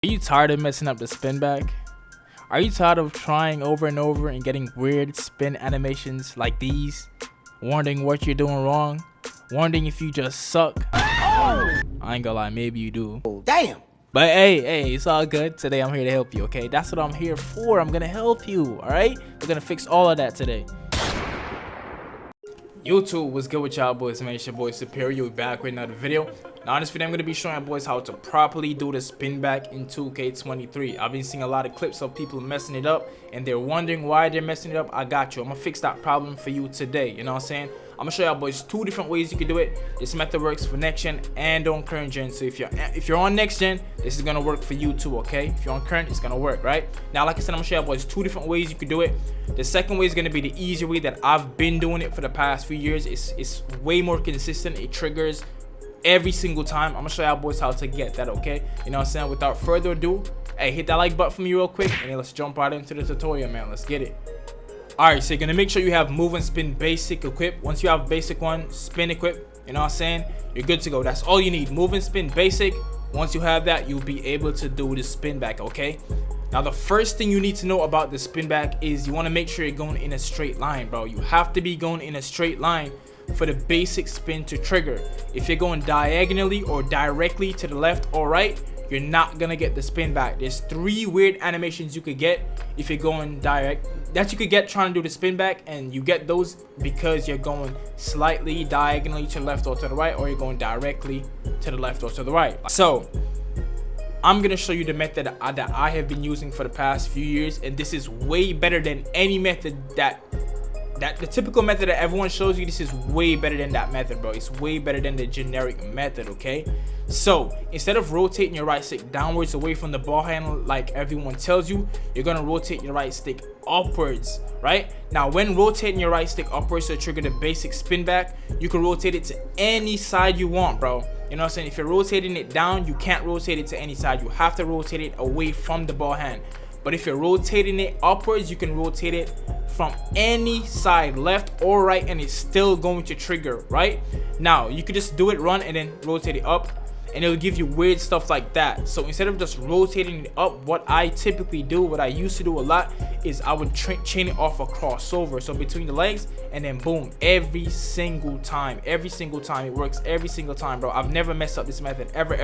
Are you tired of messing up the spin back? Are you tired of trying over and over and getting weird spin animations like these? Wondering what you're doing wrong? Wondering if you just suck? I ain't gonna lie, maybe you do. Damn! But hey, it's all good. Today I'm here to help you, okay? That's what I'm here for. I'm gonna help you, alright? We're gonna fix all of that today. YouTube, what's good with y'all boys, man? It's your boy Superior. We're back with another video. Now in this video I'm going to be showing you boys how to properly do the spin back in 2K23. I've been seeing a lot of clips of people messing it up and they're wondering why they're messing it up. I got you. I'm going to fix that problem for you today. You know what I'm saying? I'm going to show y'all boys two different ways you can do it. This method works for next gen and on current gen. So if you're on next gen, this is going to work for you too, okay? If you're on current, it's going to work, right? Now like I said, I'm going to show y'all boys two different ways you can do it. The second way is going to be the easier way that I've been doing it for the past few years. It's way more consistent. It triggers every single time. I'm gonna show y'all boys how to get that, okay? You know what I'm saying? Without further ado, hey, hit that like button for me real quick and then let's jump right into the tutorial, man. Let's get it. Alright, so you're gonna make sure you have move and spin basic equipped. Once you have basic one, spin equipped, you know what I'm saying, you're good to go. That's all you need. Move and spin basic. Once you have that, you'll be able to do the spin back, okay? Now the first thing you need to know about the spin back is you want to make sure you're going in a straight line, bro. You have to be going in a straight line for the basic spin to trigger. If you're going diagonally or directly to the left or right, you're not gonna get the spin back. There's three weird animations you could get if you're going direct that you could get trying to do the spin back, and you get those because you're going slightly diagonally to the left or to the right, or you're going directly to the left or to the right. So I'm gonna show you the method that I have been using for the past few years, and this is way better than any method that the typical method that everyone shows you. This is way better than that method, bro. It's way better than the generic method, okay? So instead of rotating your right stick downwards away from the ball handle like everyone tells you, you're gonna rotate your right stick upwards, right? Now when rotating your right stick upwards to trigger the basic spin back, you can rotate it to any side you want, bro. You know what I'm saying? If you're rotating it down, you can't rotate it to any side. You have to rotate it away from the ball hand. But if you're rotating it upwards, you can rotate it from any side, left or right, and it's still going to trigger, right? Now you could just do it, run, and then rotate it up, and it'll give you weird stuff like that. So instead of just rotating it up, what I typically do, what I used to do a lot, is I would chain it off a crossover, so between the legs, and then boom, every single time it works every single time, bro. I've never messed up this method ever.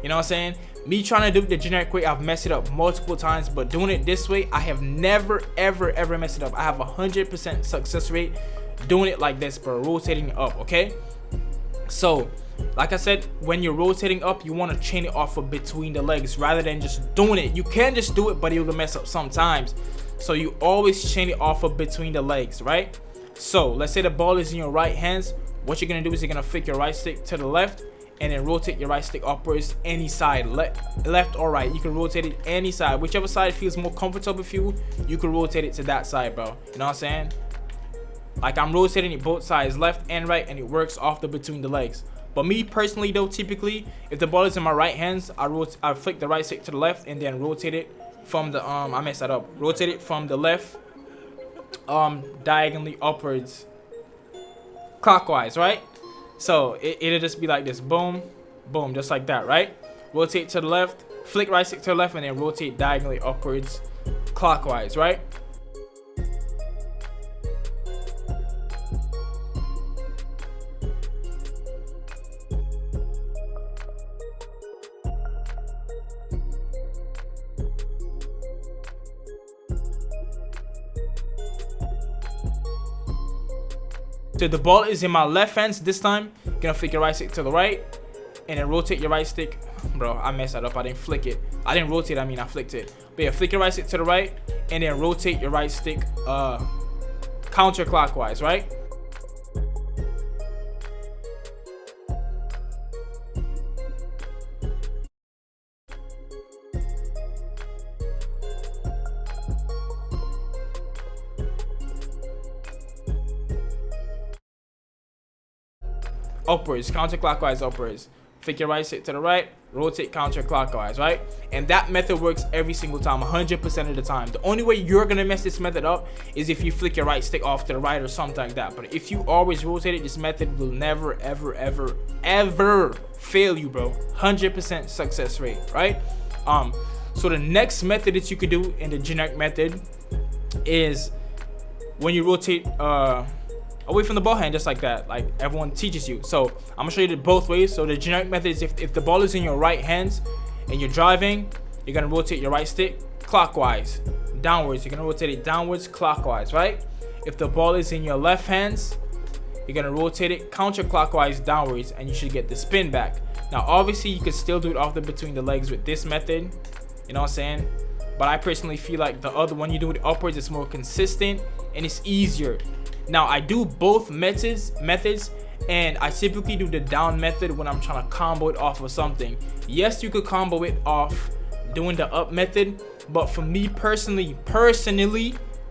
You know what I'm saying? Me trying to do the generic way, I've messed it up multiple times, but doing it this way, I have never ever messed it up. I have 100% success rate doing it like this, bro. Rotating it up, okay? So like I said, when you're rotating up, you want to chain it off of between the legs rather than just doing it. You can just do it, but it will mess up sometimes. So you always chain it off of between the legs, right? So let's say the ball is in your right hands. What you're gonna do is you're gonna flick your right stick to the left and then rotate your right stick upwards any side, left or right. You can rotate it any side, whichever side feels more comfortable for you. You can rotate it to that side, bro. You know what I'm saying? Like I'm rotating it both sides, left and right, and it works off the between the legs. But me personally though, typically if the ball is in my right hands, I flick the right stick to the left and then rotate it from the I messed that up. Rotate it from the left diagonally upwards clockwise, right? So it'll just be like this, boom boom, just like that, right? Rotate to the left, flick right stick to the left, and then rotate diagonally upwards clockwise, right? So the ball is in my left hands this time. You're gonna flick your right stick to the right and then rotate your right stick. Bro, I messed that up. I didn't flick it. I didn't rotate, I mean I flicked it. But yeah, flick your right stick to the right and then rotate your right stick counterclockwise, right? Upwards, counterclockwise upwards. Flick your right stick to the right, rotate counterclockwise, right? And that method works every single time, 100% of the time. The only way you're gonna mess this method up is if you flick your right stick off to the right or something like that. But if you always rotate it, this method will never ever fail you, bro. 100% success rate, right? So the next method that you could do in the generic method is when you rotate away from the ball hand, just like that, like everyone teaches you. So I'm gonna show you both ways. So the generic method is if the ball is in your right hands and you're driving, you're gonna rotate your right stick clockwise, downwards. You're gonna rotate it downwards, clockwise, right? If the ball is in your left hands, you're gonna rotate it counterclockwise, downwards, and you should get the spin back. Now, obviously, you can still do it off the between the legs with this method. You know what I'm saying? But I personally feel like the other one, you do it upwards, it's more consistent and it's easier. Now, I do both methods, and I typically do the down method when I'm trying to combo it off of something. Yes, you could combo it off doing the up method, but for me personally,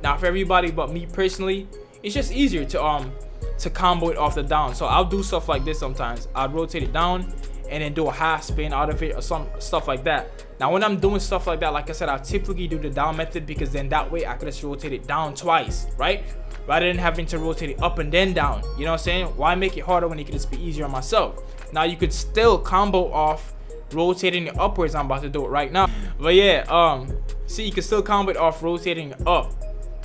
not for everybody, but me personally, it's just easier to combo it off the down. So I'll do stuff like this sometimes. I'll rotate it down and then do a half spin out of it or some stuff like that. Now when I'm doing stuff like that, like I said, I typically do the down method because then that way I could just rotate it down twice, right? Rather than having to rotate it up and then down. You know what I'm saying? Why make it harder when it could just be easier on myself? Now you could still combo off rotating it upwards. I'm about to do it right now. But yeah, see, you can still combo it off rotating it up.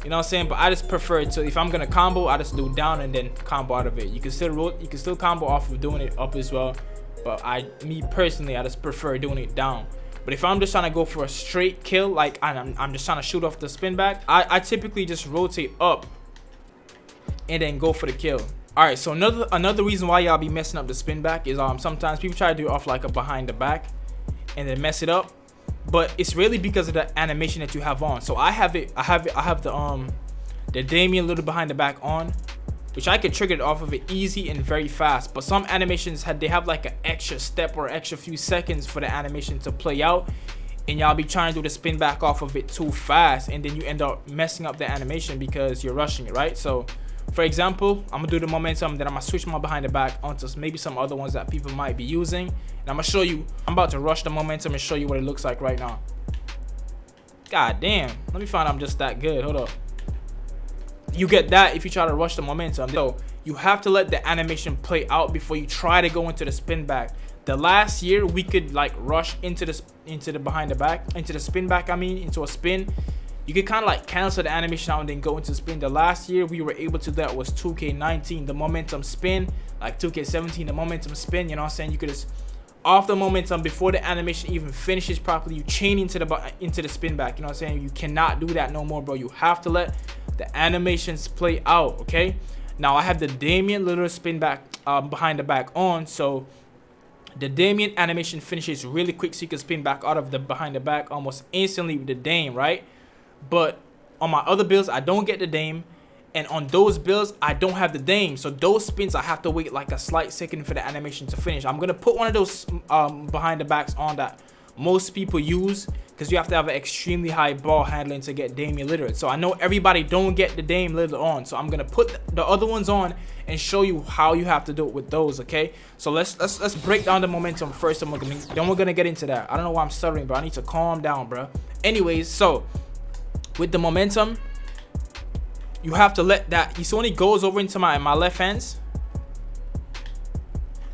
You know what I'm saying? But I just prefer to, if I'm gonna combo, I just do down and then combo out of it. You can still combo off of doing it up as well. But me personally, I just prefer doing it down. But if I'm just trying to go for a straight kill, like I'm just trying to shoot off the spin back, I typically just rotate up and then go for the kill. All right, so another reason why y'all be messing up the spin back is sometimes people try to do it off like a behind the back and then mess it up. But it's really because of the animation that you have on. So I have the Damian little behind the back on, which I could trigger it off of it easy and very fast. But some animations they have like an extra step or extra few seconds for the animation to play out, and y'all be trying to do the spin back off of it too fast, and then you end up messing up the animation because you're rushing it, right? So for example, I'm gonna do the momentum, then I'm gonna switch my behind the back onto maybe some other ones that people might be using, and I'm gonna show you. I'm about to rush the momentum and show you what it looks like right now. God damn, let me find out I'm just that good. Hold up. You get that if you try to rush the momentum. So you have to let the animation play out before you try to go into the spin back. The last year we could like rush into the behind the back, into the spin back, I mean into a spin. You could kind of like cancel the animation out and then go into spin. The last year we were able to do that was 2K19, the momentum spin, like 2K17, the momentum spin. You know what I'm saying? You could just off the momentum before the animation even finishes properly, you chain into the spin back. You know what I'm saying? You cannot do that no more, bro. You have to let the animations play out. Okay, now I have the Damian little spin back behind the back on, so the Damian animation finishes really quick, so you can spin back out of the behind the back almost instantly with the Dame, right? But on my other builds I don't get the Dame, and on those builds I don't have the Dame, so those spins I have to wait like a slight second for the animation to finish. I'm gonna put one of those behind the backs on that most people use, because you have to have an extremely high ball handling to get Damian Lillard. So I know everybody don't get the Dame Lillard on, so I'm gonna put the other ones on and show you how you have to do it with those. Okay, so let's break down the momentum first, and then we're gonna get into that. I don't know why I'm stuttering, bro. I need to calm down, bro. Anyways, so with the momentum, you have to let that, you see when it goes over into my left hands,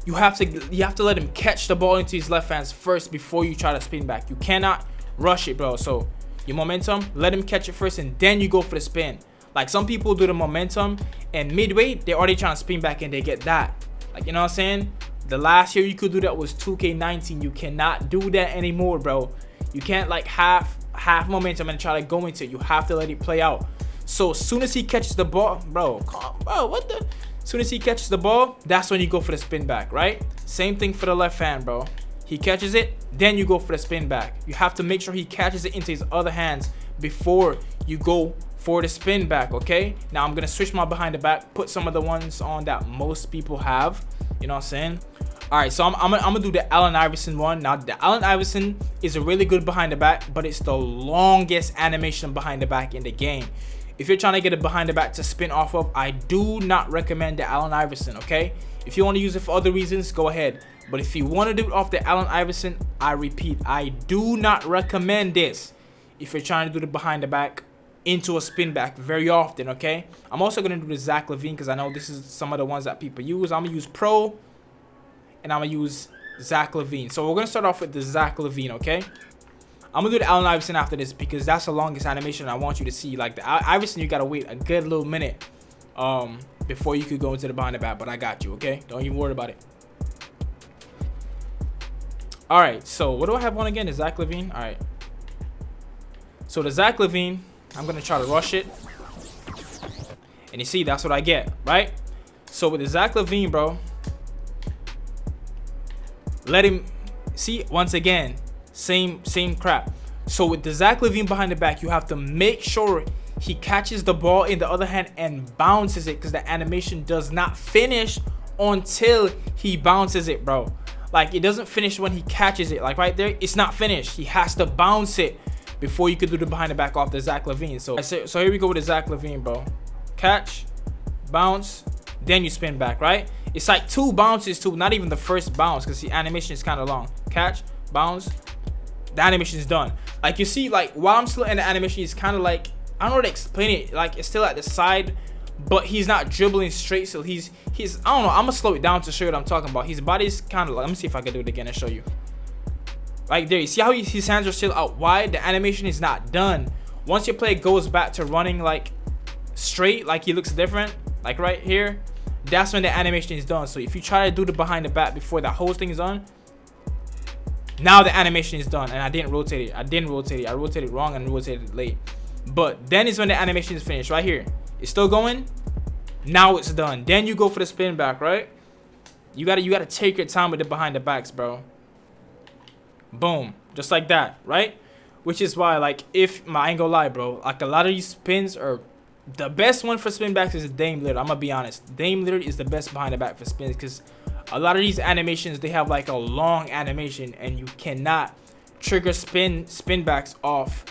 you have to let him catch the ball into his left hands first before you try to spin back. You cannot rush it, bro. So your momentum, let him catch it first and then you go for the spin. Like some people do the momentum and midway they're already trying to spin back and they get that. Like, you know what I'm saying? The last year you could do that was 2K19. You cannot do that anymore, bro. You can't like half momentum and try to go into it. You have to let it play out. So as soon as he catches the ball, bro, what the? As soon as he catches the ball, that's when you go for the spin back, right? Same thing for the left hand, bro. He catches it, then you go for the spin back. You have to make sure he catches it into his other hands before you go for the spin back, okay? Now I'm gonna switch my behind the back, put some of the ones on that most people have. You know what I'm saying? All right, so I'm gonna do the Allen Iverson one. Now the Allen Iverson is a really good behind the back, but it's the longest animation behind the back in the game. If you're trying to get it behind the back to spin off of, I do not recommend the Allen Iverson, okay? If you want to use it for other reasons, go ahead. But if you want to do it off the Allen Iverson, I repeat, I do not recommend this if you're trying to do the behind the back into a spin back very often, okay? I'm also going to do the Zach Levine because I know this is some of the ones that people use. I'm going to use Pro and I'm going to use Zach Levine. So we're going to start off with the Zach Levine, okay? I'm gonna do the Allen Iverson after this because that's the longest animation I want you to see. Like the Iverson, you gotta wait a good little minute before you could go into the behind the back, but I got you, okay? Don't even worry about it. All right, so what do I have on again? The Zach Levine. All right, so the Zach Levine, I'm gonna try to rush it, and you see that's what I get, right? So with the Zach Levine, bro, let him see once again, same crap. So with the Zach Levine behind the back, you have to make sure he catches the ball in the other hand and bounces it, because the animation does not finish until he bounces it, bro. Like, it doesn't finish when he catches it. Like right there, it's not finished. He has to bounce it before you could do the behind the back off the Zach Levine. So here we go with the Zach Levine, bro. Catch, bounce, then you spin back, right? It's like 2 bounces too, not even the first bounce, because the animation is kind of long. Catch, bounce, the animation is done. Like you see, like while I'm still in the animation, he's kind of like, I don't know how to explain it. Like it's still at the side, but he's not dribbling straight. So he's I don't know. I'm gonna slow it down to show you what I'm talking about. His body's kind of like, let me see if I can do it again and show you. Like there, you see how his hands are still out wide? The animation is not done. Once your play goes back to running like straight, like he looks different, like right here, that's when the animation is done. So if you try to do the behind the back before that whole thing is done, now the animation is done. And I didn't rotate it. I rotated wrong and rotated it late. But then is when the animation is finished. Right here, it's still going. Now it's done. Then you go for the spin back, right? You gotta take your time with the behind the backs, bro. Boom, just like that, right? Which is why, like, I ain't gonna lie, bro, like a lot of these spins are, the best one for spin backs is Dame Lillard. I'm gonna be honest. Dame Lillard is the best behind the back for spins, because a lot of these animations, they have like a long animation, and you cannot trigger spin backs off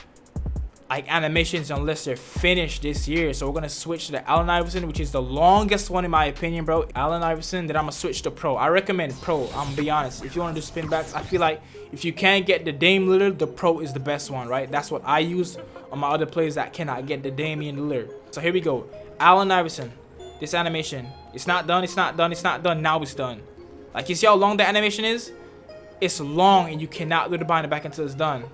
like animations unless they're finished this year. So we're gonna switch to the Allen Iverson, which is the longest one in my opinion, bro. Allen Iverson. Then I'm gonna switch to Pro. I recommend Pro. I'm gonna be honest. If you want to do spin backs, I feel like if you can't get the Dame Lillard, the Pro is the best one, right? That's what I use on my other players that cannot get the Damian Lillard. So here we go. Allen Iverson. This animation. It's not done. It's not done. It's not done. Now it's done. Like you see how long the animation is? It's long, and you cannot do the behind the back until it's done.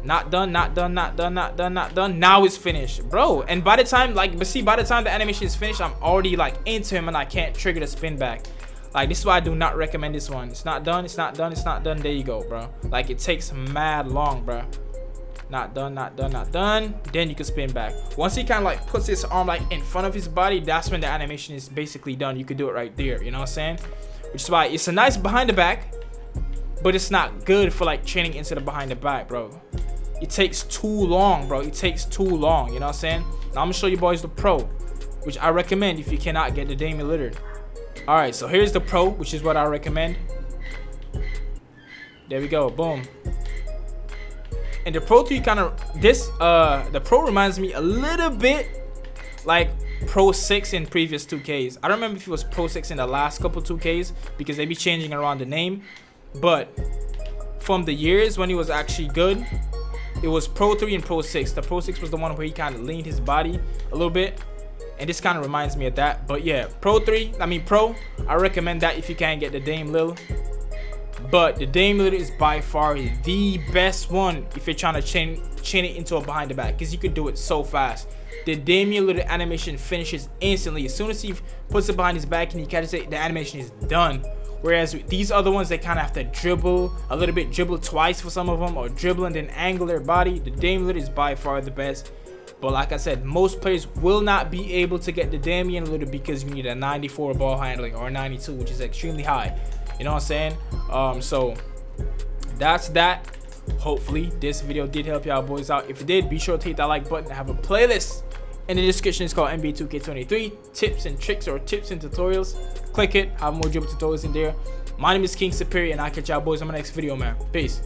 Not done, not done, not done, not done, not done. Now it's finished, bro. And by the time, like, but see, by the time the animation is finished, I'm already like into him, and I can't trigger the spin back. Like, this is why I do not recommend this one. It's not done, it's not done, it's not done. There you go, bro. Like, it takes mad long, bro. Not done, not done, not done. Then you can spin back. Once he kind of like puts his arm like in front of his body, that's when the animation is basically done. You could do it right there, you know what I'm saying? Which is why it's a nice behind the back, but it's not good for like training into the behind the back, bro. It takes too long, bro. It takes too long, you know what I'm saying? Now I'm gonna show you boys the Pro, which I recommend if you cannot get the Damian Lillard. All right, so here's the Pro, which is what I recommend. There we go, boom. And the Pro 3 kind of, the Pro reminds me a little bit like Pro 6 in previous 2Ks. I don't remember if it was Pro 6 in the last couple 2Ks, because they be changing around the name. But from the years when he was actually good, it was Pro 3 and Pro 6. The Pro 6 was the one where he kind of leaned his body a little bit, and this kind of reminds me of that. But yeah, Pro, I recommend that if you can't get the Dame Lillard. But the Dame Lillard is by far the best one if you're trying to chain it into a behind the back, because you could do it so fast. The Damian Lillard animation finishes instantly. As soon as he puts it behind his back and he catches it, the animation is done. Whereas with these other ones, they kind of have to dribble a little bit, dribble twice for some of them, or dribble and then angle their body. The Dame Lillard is by far the best. But like I said, most players will not be able to get the Damian Lillard because you need a 94 ball handling or a 92, which is extremely high. You know what I'm saying? So that's that. Hopefully this video did help y'all boys out. If it did, be sure to hit that like button. I have a playlist in the description. It's called NBA 2K23 tips and tricks, or tips and tutorials. Click it. I have more dribble tutorials in there. My name is KingSuperior, and I'll catch y'all boys on my next video, man. Peace.